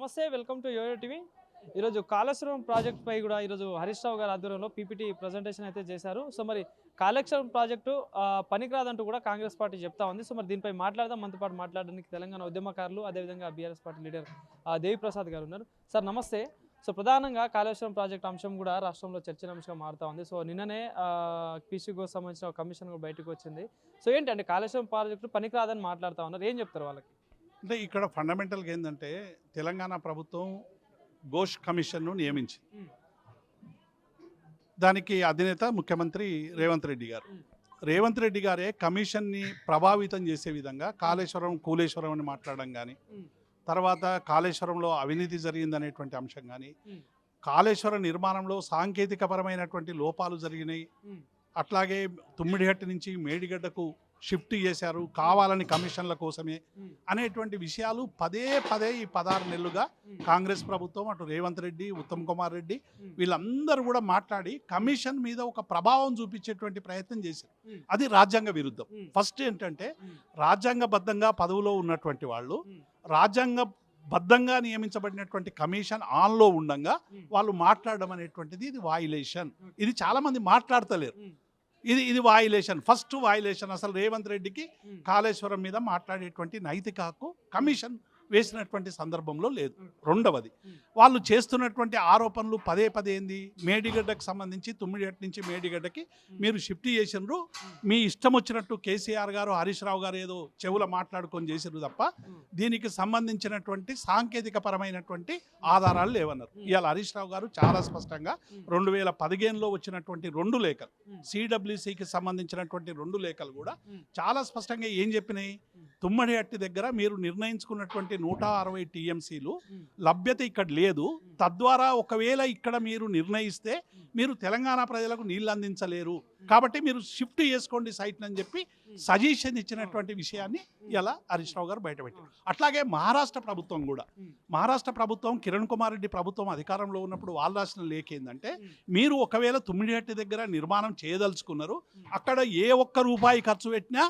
నమస్తే, welcome to yo-yo TV. ఈరోజు Kaleshwaram project పై కూడా ఈరోజు హరీష్ రావు గారి ఆధ్వర్యంలో పీపీటీ ప్రజెంటేషన్ అయితే చేశారు. సో మరి కాళేశ్వరం ప్రాజెక్టు పనికిరాదంటూ కూడా కాంగ్రెస్ పార్టీ చెప్తా ఉంది. సో మరి దీనిపై మాట్లాడదాం. మనతో పాటు మాట్లాడడానికి తెలంగాణ ఉద్యమకారులు, అదేవిధంగా బీఆర్ఎస్ పార్టీ లీడర్ దేవిప్రసాద్ గారు ఉన్నారు. సార్ నమస్తే. సో ప్రధానంగా కాళేశ్వరం ప్రాజెక్ట్ అంశం కూడా రాష్ట్రంలో చర్చనీయాంశంగా మారుతూ ఉంది. సో నిన్ననే పీసీకి సంబంధించిన కమిషన్ కూడా బయటకు వచ్చింది. సో ఏంటంటే కాళేశ్వరం ప్రాజెక్టు పనికిరాదని మాట్లాడుతూ ఉన్నారు. ఏం చెప్తారు వాళ్ళకి? అంటే ఇక్కడ ఫండమెంటల్గా ఏంటంటే తెలంగాణ ప్రభుత్వం ఘోష్ కమిషన్ను నియమించింది. దానికి అధినేత ముఖ్యమంత్రి రేవంత్ రెడ్డి గారు. రేవంత్ రెడ్డి గారే కమిషన్ని ప్రభావితం చేసే విధంగా కాళేశ్వరం కూలేశ్వరం అని మాట్లాడడం కానీ, తర్వాత కాళేశ్వరంలో అవినీతి జరిగిందనేటువంటి అంశం కానీ, కాళేశ్వరం నిర్మాణంలో సాంకేతికపరమైనటువంటి లోపాలు జరిగినాయి, అట్లాగే తుమ్మిడిహట్టి నుంచి మేడిగడ్డకు షిఫ్ట్ చేశారు కావాలని కమిషన్ల కోసమే అనేటువంటి విషయాలు పదే పదే ఈ 16 నెలలుగా కాంగ్రెస్ ప్రభుత్వం, అటు రేవంత్ రెడ్డి, ఉత్తమ్ కుమార్ రెడ్డి వీళ్ళందరూ కూడా మాట్లాడి కమిషన్ మీద ఒక ప్రభావం చూపించేటువంటి ప్రయత్నం చేశారు. అది రాజ్యాంగ విరుద్ధం. ఫస్ట్ ఏంటంటే రాజ్యాంగబద్ధంగా పదవిలో ఉన్నటువంటి వాళ్ళు రాజ్యాంగబద్ధంగా నియమించబడినటువంటి కమిషన్ ఆన్లో ఉండగా వాళ్ళు మాట్లాడడం అనేటువంటిది ఇది వాయిలేషన్. ఇది చాలామంది మాట్లాడతలేరు. ఇది వాయిలేషన్, ఫస్ట్ వాయిలేషన్. అసలు రేవంత్ రెడ్డికి కాళేశ్వరం మీద మాట్లాడేటువంటి నైతిక హక్కు కమిషన్ వేసినటువంటి సందర్భంలో లేదు. రెండవది, వాళ్ళు చేస్తున్నటువంటి ఆరోపణలు పదే పదే ఏంది, మేడిగడ్డకు సంబంధించి తుమ్మిడిగడ్డ నుంచి మేడిగడ్డకి మీరు షిఫ్ట్ చేసినారు, మీ ఇష్టం వచ్చినట్టు కేసీఆర్ గారు, హరీష్ రావు గారు ఏదో చెవుల మాట్లాడుకొని చేసిరు తప్ప దీనికి సంబంధించినటువంటి సాంకేతిక పరమైనటువంటి ఆధారాలు లేవన్నారు. ఇవాళ హరీష్ రావు గారు చాలా స్పష్టంగా 2015లో వచ్చినటువంటి 2 లేఖలు, సిడబ్ల్యూసికి సంబంధించినటువంటి 2 లేఖలు కూడా చాలా స్పష్టంగా ఏం చెప్పినాయి, తుమ్మడిహట్టి దగ్గర మీరు నిర్ణయించుకున్నటువంటి 160 టీఎంసీలు లభ్యత ఇక్కడ లేదు, తద్వారా ఒకవేళ ఇక్కడ మీరు నిర్ణయిస్తే మీరు తెలంగాణ ప్రజలకు నీళ్ళు అందించలేరు, కాబట్టి మీరు షిఫ్ట్ చేసుకోండి సైట్ అని చెప్పి సజెషన్ ఇచ్చినటువంటి విషయాన్ని ఇలా హరీష్ రావు గారు బయటపెట్టారు. అట్లాగే మహారాష్ట్ర ప్రభుత్వం కిరణ్ కుమార్ రెడ్డి ప్రభుత్వం అధికారంలో ఉన్నప్పుడు వాళ్ళు రాసిన లేఖ ఏంటంటే, మీరు ఒకవేళ తుమ్మిడిహట్టి దగ్గర నిర్మాణం చేయదలుచుకున్నారు, అక్కడ ఏ ఒక్క రూపాయి ఖర్చు పెట్టినా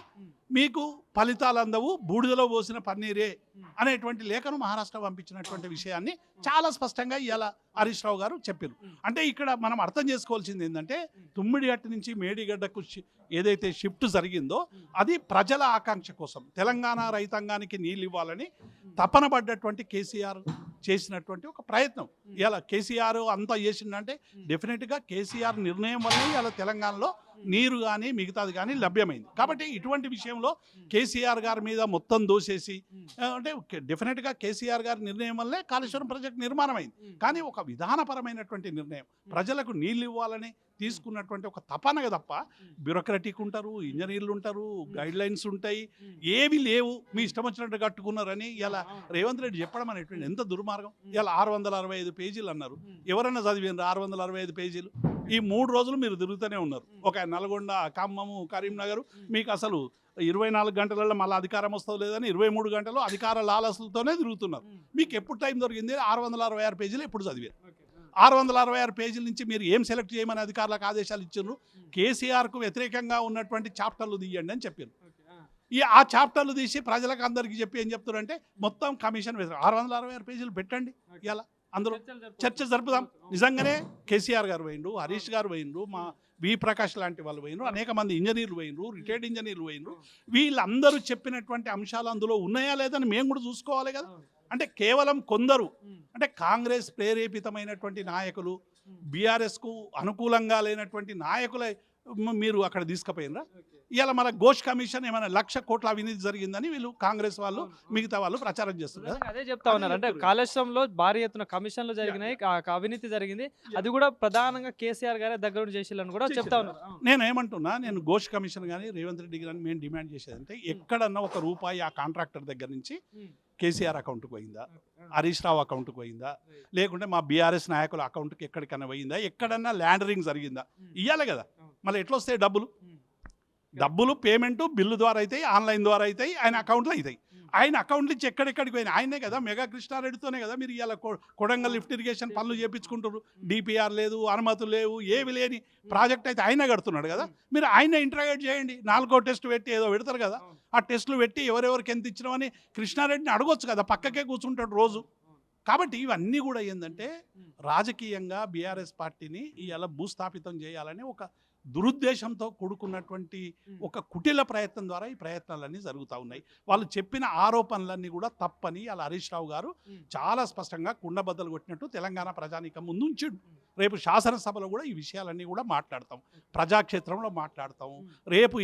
మీకు ఫలితాలు అందవు, బూడిదలో పోసిన పన్నీరే అనేటువంటి లేఖను మహారాష్ట్ర పంపించినటువంటి విషయాన్ని చాలా స్పష్టంగా ఇలా హరీష్ రావు గారు చెప్పారు. అంటే ఇక్కడ మనం అర్థం చేసుకోవాల్సింది ఏంటంటే, తుమ్మిడిహట్టి నుంచి మేడిగడ్డకు ఏదైతే షిఫ్ట్ జరిగిందో అది ప్రజల ఆకాంక్ష కోసం, తెలంగాణ రైతాంగానికి నీళ్ళు ఇవ్వాలని తపన పడ్డటువంటి కేసీఆర్ చేసినటువంటి ఒక ప్రయత్నం. ఇలా కేసీఆర్ అంతా చేసిందంటే డెఫినెట్గా కేసీఆర్ నిర్ణయం వల్లనే ఇలా తెలంగాణలో నీరు కానీ మిగతాది కానీ లభ్యమైంది. కాబట్టి ఇటువంటి విషయంలో కేసీఆర్ గారి మీద మొత్తం దోసేసి, అంటే డెఫినెట్గా కేసీఆర్ గారి నిర్ణయం వల్లే కాళేశ్వరం ప్రాజెక్ట్ నిర్మాణం అయింది. కానీ ఒక విధానపరమైనటువంటి నిర్ణయం, ప్రజలకు నీళ్ళు ఇవ్వాలని తీసుకున్నటువంటి ఒక తపనగా తప్ప బ్యూరోక్రటిక్ ఉంటారు, ఇంజనీర్లు ఉంటారు, గైడ్ లైన్స్ ఉంటాయి, ఏవి లేవు, మీ ఇష్టం వచ్చినట్టు కట్టుకున్నారని ఇలా రేవంత్ రెడ్డి చెప్పడం అనేటువంటి ఎంత దుర్మార్గం. ఇలా 665 పేజీలు అన్నారు. ఎవరైనా చదివినారు 665 పేజీలు? ఈ 3 రోజులు మీరు తిరుగుతూనే ఉన్నారు. ఒక నల్గొండ, ఖమ్మము, కరీంనగర్, మీకు అసలు 24 గంటలలో మళ్ళీ అధికారం వస్తుందో లేదని 23 గంటలు అధికార లాలసలతోనే తిరుగుతున్నారు. మీకు ఎప్పుడు టైం దొరికింది? 666 పేజీలు ఎప్పుడు చదివారు? 666 పేజీల నుంచి మీరు ఏం సెలెక్ట్ చేయమని అధికారులకు ఆదేశాలు ఇచ్చారు? కేసీఆర్కు వ్యతిరేకంగా ఉన్నటువంటి చాప్టర్లు తీయండి అని చెప్పారు. ఆ చాప్టర్లు తీసి ప్రజలకు అందరికీ చెప్పి ఏం చెప్తారంటే మొత్తం కమిషన్ 666 పేజీలు పెట్టండి, ఇలా అందరూ చర్చ జరుపుదాం. నిజంగానే కేసీఆర్ గారు పోయిండ్రు, హరీష్ గారు పోయిండ్రు, మా వి ప్రకాష్ లాంటి వాళ్ళు పోయినరు, అనేక మంది ఇంజనీర్లు పోయినరు, రిటైర్డ్ ఇంజనీర్లు పోయినరు. వీళ్ళందరూ చెప్పినటువంటి అంశాలు అందులో ఉన్నాయా లేదని మేము కూడా చూసుకోవాలి కదా. అంటే కేవలం కొందరు, అంటే కాంగ్రెస్ ప్రేరేపితమైనటువంటి నాయకులు, బీఆర్ఎస్కు అనుకూలంగా లేనటువంటి నాయకులే మీరు అక్కడ తీసుకుపోయినరా? ఇవాళ మన ఘోష్ కమిషన్ ఏమైనా 1,00,000 కోట్ల అవినీతి జరిగిందని వీళ్ళు కాంగ్రెస్ వాళ్ళు, మిగతా వాళ్ళు ప్రచారం చేస్తున్నారు. అదే చెప్తా ఉన్నారు. అంటే కాళేశ్వరంలో భారీ ఎత్తున కమిషన్లు జరిగినాయి, అవినీతి జరిగింది, అది కూడా ప్రధానంగా కేసీఆర్ గారే దగ్గర చేసిల్లని కూడా చెప్తా ఉన్నారు. నేను ఘోష్ కమిషన్ కానీ రేవంత్ రెడ్డి కానీ మేము డిమాండ్ చేసేది అంటే, ఎక్కడన్నా ₹1 ఆ కాంట్రాక్టర్ దగ్గర నుంచి కేసీఆర్ అకౌంట్కి పోయిందా, హరీష్ రావు అకౌంట్కి పోయిందా, లేకుంటే మా బీఆర్ఎస్ నాయకుల అకౌంట్కి ఎక్కడికైనా పోయిందా, ఎక్కడన్నా ల్యాండరింగ్ జరిగిందా? ఇవ్వాలి కదా. మళ్ళీ ఎట్లా వస్తాయి డబ్బులు పేమెంటు బిల్లు ద్వారా అవుతాయి, ఆన్లైన్ ద్వారా అవుతాయి, ఆయన అకౌంట్లో అవుతాయి. ఆయన అకౌంట్ నుంచి ఎక్కడెక్కడికి పోయినా ఆయనే కదా, మెగా కృష్ణారెడ్డితోనే కదా మీరు ఇలా కొడంగల్ లిఫ్ట్ ఇరిగేషన్ పనులు చేయించుకుంటారు. డిపిఆర్ లేదు, అనుమతులు లేవు, ఏవి లేని ప్రాజెక్ట్ అయితే ఆయన కడుతున్నాడు కదా. మీరు ఆయన ఇంటరాగేట్ చేయండి, 4వ టెస్ట్ పెట్టి ఏదో పెడతారు కదా, ఆ టెస్టులు పెట్టి ఎవరెవరికి ఎంత ఇచ్చినామని కృష్ణారెడ్డిని అడగొచ్చు కదా. పక్కకే కూర్చుంటాడు రోజు, కాబట్టి ఇవన్నీ కూడా ఏంటంటే రాజకీయంగా బీఆర్ఎస్ పార్టీని ఇవాళ భూస్థాపితం చేయాలని ఒక దురుద్దేశంతో కూడుకున్నటువంటి ఒక కుటిల ప్రయత్నం ద్వారా ఈ ప్రయత్నాలన్నీ జరుగుతూ ఉన్నాయి. వాళ్ళు చెప్పిన ఆరోపణలన్నీ కూడా తప్పని అలా హరీష్ రావు గారు చాలా స్పష్టంగా కుండబద్దలు కొట్టినట్టు తెలంగాణ ప్రజానీకం ముందు ఉంచిండు. రేపు శాసనసభలో కూడా ఈ విషయాలన్నీ కూడా మాట్లాడతాం, ప్రజాక్షేత్రంలో మాట్లాడతాం. రేపు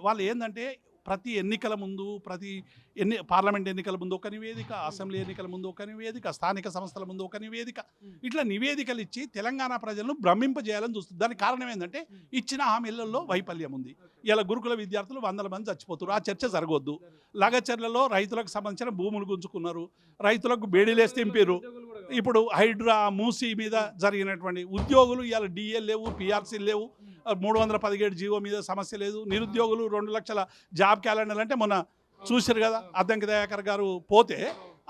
వాళ్ళు ఏంటంటే ప్రతి ఎన్నికల ముందు పార్లమెంట్ ఎన్నికల ముందు ఒక నివేదిక, అసెంబ్లీ ఎన్నికల ముందు ఒక నివేదిక, స్థానిక సంస్థల ముందు ఒక నివేదిక, ఇట్లా నివేదికలు ఇచ్చి తెలంగాణ ప్రజలను భ్రమింపజేయాలని చూస్తుంది. దానికి కారణం ఏంటంటే ఇచ్చిన హామీలలో వైఫల్యం ఉంది. ఇలా గురుకుల విద్యార్థులు 100 మంది చచ్చిపోతున్నారు. ఆ చర్చ జరగొద్దు. లగచర్లలో రైతులకు సంబంధించిన భూములు గుంజుకున్నారు, రైతులకు బేడీలేసి తెంపారు. ఇప్పుడు హైడ్రా మూసీ మీద జరిగినటువంటి ఉద్యోగులు ఇవాళ డిఎల్ లేవు, పిఆర్సీలు లేవు, 317 జీవో మీద సమస్య లేదు. నిరుద్యోగులు 2 లక్షల జాబ్ క్యాలెండర్ అంటే మొన్న చూశారు కదా, అద్దంకి దయాకర్ గారు పోతే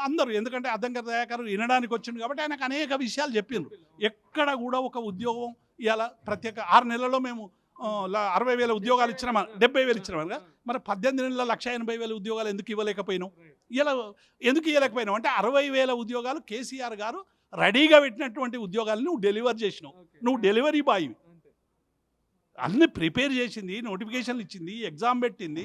అందరూ, ఎందుకంటే అద్దంకి దయాకర్ వినడానికి వచ్చింది కాబట్టి ఆయనకు అనేక విషయాలు చెప్పిండ్రు. ఎక్కడ కూడా ఒక ఉద్యోగం ఇవాళ ప్రత్యేక 6 నెలల్లో మేము 60,000 ఉద్యోగాలు ఇచ్చినామా, 70,000 ఇచ్చినామా, మరి 18 నెలల 1,80,000 ఉద్యోగాలు ఎందుకు ఇవ్వలేకపోయినాం? ఇలా ఎందుకు ఇవ్వలేకపోయినాం అంటే 60,000 ఉద్యోగాలు కేసీఆర్ గారు రెడీగా పెట్టినటువంటి ఉద్యోగాలను నువ్వు డెలివర్ చేసినావు. నువ్వు డెలివరీ బాయ్, అన్ని ప్రిపేర్ చేసింది, నోటిఫికేషన్లు ఇచ్చింది, ఎగ్జామ్ పెట్టింది,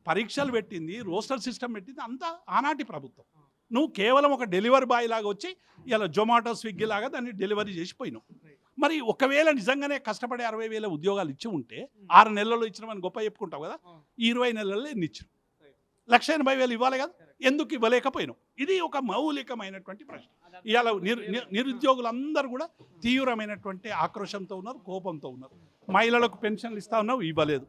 పరీక్షలు పెట్టింది, రోస్టర్ సిస్టమ్ పెట్టింది, అంతా ఆనాటి ప్రభుత్వం. నువ్వు కేవలం ఒక డెలివరీ బాయ్ లాగా వచ్చి ఇలా జొమాటో స్విగ్గీ లాగా దాన్ని డెలివరీ చేసిపోయినావు. మరి ఒకవేళ నిజంగానే కష్టపడే 60,000 ఉద్యోగాలు ఇచ్చి ఉంటే 6 నెలల్లో ఇచ్చినామని గొప్ప చెప్పుకుంటావు కదా, 20 నెలల్లో ఎన్ని ఇచ్చారు? 1,80,000 ఇవ్వాలి కదా, ఎందుకు ఇవ్వలేకపోయినావు? ఇది ఒక మౌలికమైనటువంటి ప్రశ్న. ఇవాళ నిరుద్యోగులందరూ కూడా తీవ్రమైనటువంటి ఆక్రోశంతో ఉన్నారు, కోపంతో ఉన్నారు. మహిళలకు పెన్షన్లు ఇస్తా ఉన్నావు, ఇవ్వలేదు.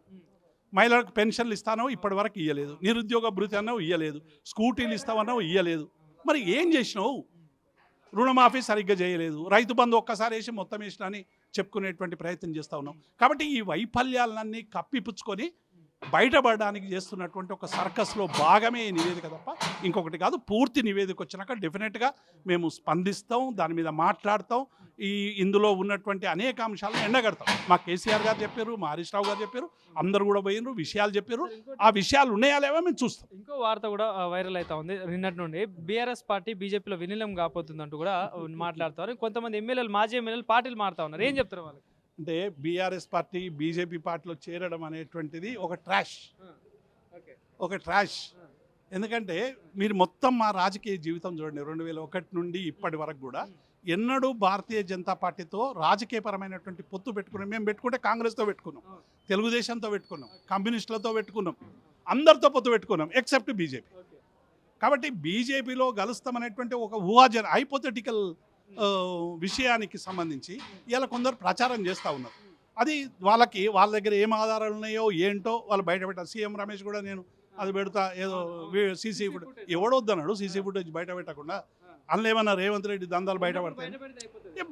మహిళలకు పెన్షన్లు ఇస్తానో ఇప్పటి వరకు ఇవ్వలేదు. నిరుద్యోగ భృతి అన్నావు, ఇవ్వలేదు. స్కూటీలు ఇస్తావన్నావు, ఇవ్వలేదు. మరి ఏం చేసినావు? రుణమాఫీ సరిగ్గా చేయలేదు. రైతు బంధు ఒక్కసారి వేసి మొత్తం వేసినా అని చెప్పుకునేటువంటి ప్రయత్నం చేస్తూ ఉన్నాం. కాబట్టి ఈ వైఫల్యాలన్నీ కప్పిపుచ్చుకొని బయటపడడానికి చేస్తున్నటువంటి ఒక సర్కస్లో భాగమే ఈ నివేదిక తప్ప ఇంకొకటి కాదు. పూర్తి నివేదిక వచ్చినాక డెఫినెట్గా మేము స్పందిస్తాం, దాని మీద మాట్లాడతాం. ఇందులో ఉన్నటువంటి అనేక అంశాలను ఎండగడతాం. మా కేసీఆర్ గారు చెప్పారు, మా హరీష్ రావు గారు చెప్పారు, అందరు కూడా పోయినరు, విషయాలు చెప్పారు. ఆ విషయాలు ఉన్నాయా లేవో మేము చూస్తాం. ఇంకో వార్త కూడా వైరల్ అవుతా ఉంది నిన్నటి నుండి. బీఆర్ఎస్ పార్టీ బీజేపీలో విలీనం కాకపోతుందంటూ కూడా మాట్లాడుతారు. కొంతమంది ఎమ్మెల్యేలు, మాజీ ఎమ్మెల్యేలు పార్టీలు మారుతా ఉన్నారు. ఏం చెప్తారు వాళ్ళకి? అంటే బీఆర్ఎస్ పార్టీ బీజేపీ పార్టీలో చేరడం అనేటువంటిది ఒక ట్రాష్. ఎందుకంటే మీరు మొత్తం మా రాజకీయ జీవితం చూడండి, 2001 నుండి ఇప్పటి వరకు కూడా ఎన్నడూ భారతీయ జనతా పార్టీతో రాజకీయపరమైనటువంటి పొత్తు పెట్టుకున్నాం. మేము పెట్టుకుంటే కాంగ్రెస్తో పెట్టుకున్నాం, తెలుగుదేశంతో పెట్టుకున్నాం, కమ్యూనిస్టులతో పెట్టుకున్నాం, అందరితో పొత్తు పెట్టుకున్నాం ఎక్సెప్ట్ బీజేపీ. కాబట్టి బీజేపీలో గలుస్తామనేటువంటి ఒక ఊహాజన హైపోథెటికల్ విషయానికి సంబంధించి ఇలా కొందరు ప్రచారం చేస్తూ ఉన్నారు. అది వాళ్ళ దగ్గర ఏం ఆధారాలు ఉన్నాయో ఏంటో వాళ్ళు బయట పెట్టారు. సీఎం రమేష్ కూడా నేను అది పెడతా, ఏదో సీసీ ఫుటేజ్ ఎవడొద్దన్నాడు, సీసీ ఫుటేజ్ బయట పెట్టకుండా. అందులో ఏమన్నా రేవంత్ రెడ్డి దందాలు బయట పడతాయి,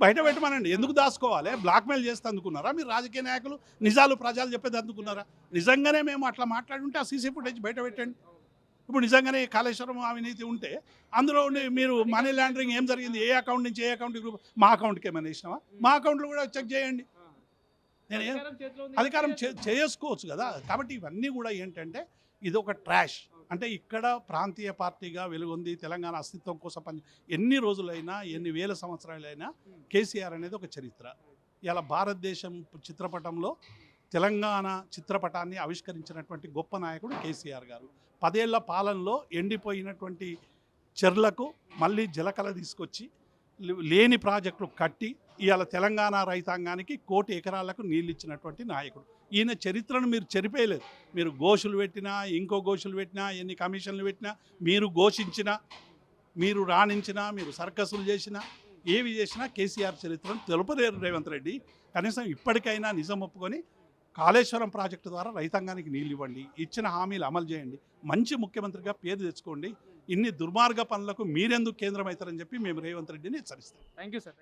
బయట పెట్టమనండి. ఎందుకు దాచుకోవాలి? బ్లాక్మెయిల్ చేస్తే అందుకున్నారా మీరు? రాజకీయ నాయకులు నిజాలు ప్రజలు చెప్పేది అందుకున్నారా? నిజంగానే మేము అట్లా మాట్లాడుంటే ఆ సీసీ ఫుటేజ్ బయట పెట్టండి. ఇప్పుడు నిజంగానే కాళేశ్వరం అవినీతి ఉంటే అందులో మీరు మనీ లాండరింగ్ ఏం జరిగింది, ఏ అకౌంట్ నుంచి ఏ అకౌంట్కి మా అకౌంట్కి ఏమైనా ఇచ్చినావా? మా అకౌంట్లో కూడా చెక్ చేయండి. నేను అధికారం చేసుకోవచ్చు కదా. కాబట్టి ఇవన్నీ కూడా ఏంటంటే ఇది ఒక ట్రాష్. అంటే ఇక్కడ ప్రాంతీయ పార్టీగా వెలుగొంది తెలంగాణ అస్తిత్వం కోసం ఎన్ని రోజులైనా, ఎన్ని వేల సంవత్సరాలైనా కేసీఆర్ అనేది ఒక చరిత్ర. ఇలా భారతదేశం చిత్రపటంలో తెలంగాణ చిత్రపటాన్ని ఆవిష్కరించినటువంటి గొప్ప నాయకుడు కేసీఆర్ గారు. 10 ఏళ్ల పాలనలో ఎండిపోయినటువంటి చెర్లకు మళ్ళీ జలకళ తీసుకొచ్చి లేని ప్రాజెక్టులు కట్టి ఇవాళ తెలంగాణ రైతాంగానికి 1 కోటి ఎకరాలకు నీళ్ళు ఇచ్చినటువంటి నాయకుడు. ఈయన చరిత్రను మీరు చెరిపేయలేదు. మీరు గోషులు పెట్టినా, ఇంకో గోషులు పెట్టినా, ఎన్ని కమిషన్లు పెట్టినా, మీరు ఘోషించినా, మీరు రాణించినా, మీరు సర్కసులు చేసినా, ఏవి చేసినా కేసీఆర్ చరిత్రను తెలుపలేరు రేవంత్ రెడ్డి. కనీసం ఇప్పటికైనా నిజం ఒప్పుకొని కాళేశ్వరం ప్రాజెక్టు ద్వారా రైతాంగానికి నీళ్ళు ఇవ్వండి, ఇచ్చిన హామీలు అమలు చేయండి, మంచి ముఖ్యమంత్రిగా పేరు తెచ్చుకోండి. ఇన్ని దుర్మార్గ పనులకు మీరెందుకు కేంద్రం అవుతారని చెప్పి మేము రేవంత్ రెడ్డిని హెచ్చరిస్తాం. Thank you sir.